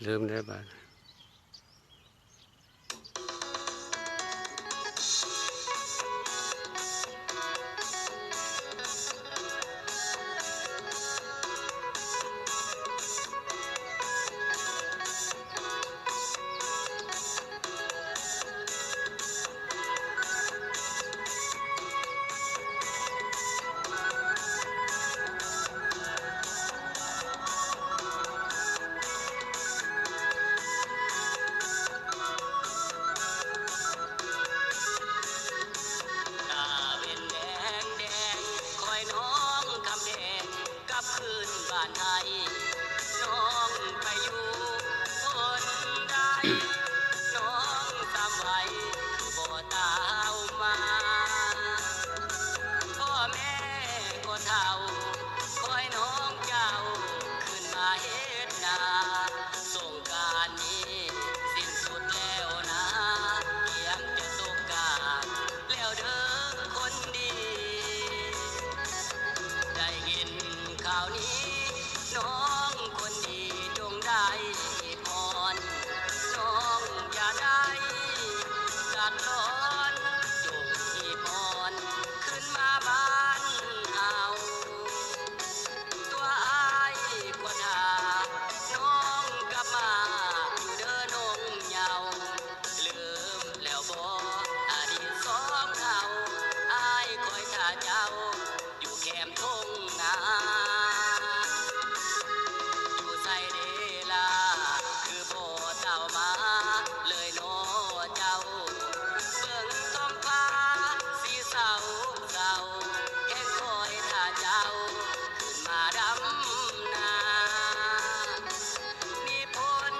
ลืมได้บ้างบ้านไทยน้องไปอยู่คนใดน้องตามไว้บ่ตาวมาพ่อแม่ก็เฒ่าคอยน้องเจ้าขึ้นมาเฮ็ดนาสงกรานต์นี้สิ้นสุดแล้วนะเกียมจะตกกาแล้วเด้อคนดีได้ยินข่าวนี้น้องคนดีจงได้พรน้องอย่าได้ตัดร้อนจงมีพรขึ้นมาบ้านเฮาตัวอ้ายควรหาน้องกลับมาอยู่เด้อนงเยาลืมแล้วบ่อดีตสองเฮาอ้ายคอยท่าเจ้าอยู่แคมทงนาคือโบเต่ามาเลยโนเจ้าเบิ่งท้องฟ้าสีเศร้าเศร้าแห่งคอยท่าเจ้าขึ้นมาดำนามีฝน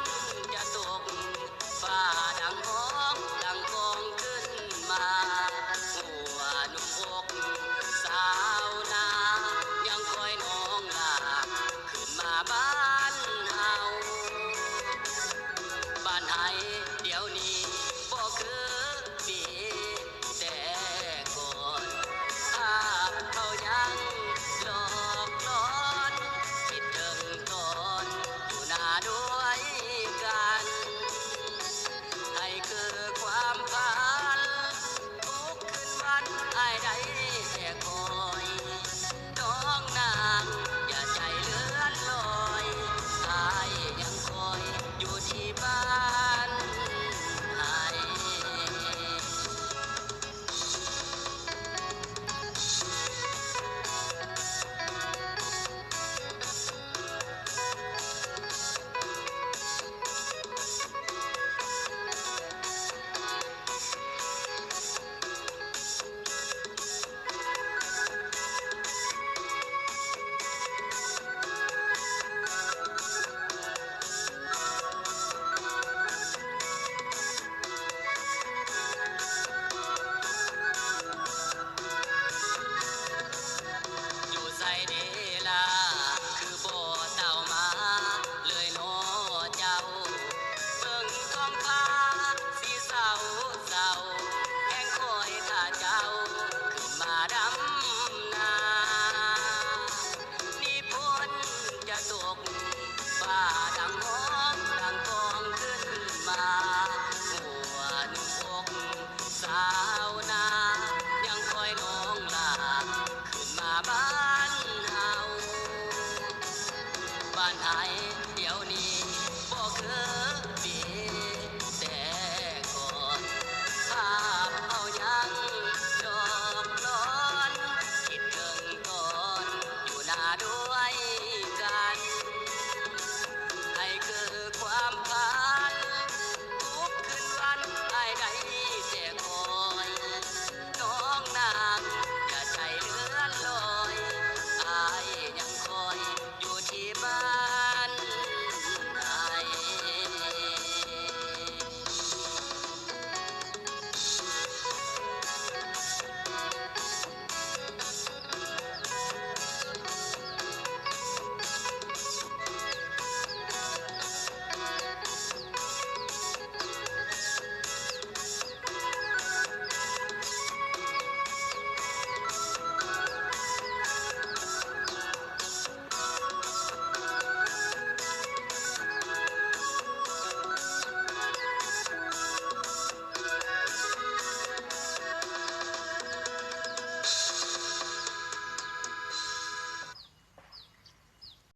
จะตกฟ้าดังห้องดังกองขึ้นมาหัวนุ่มอกสาวนายังคอยน้องลาขึ้นมาบ้านเฮาบ้านไห้เดี๋ยวนี้บ่คือปีแต่ก่อนภาพเขายังหลอกหลอนคิดถึงตอนอยู่หน้าดว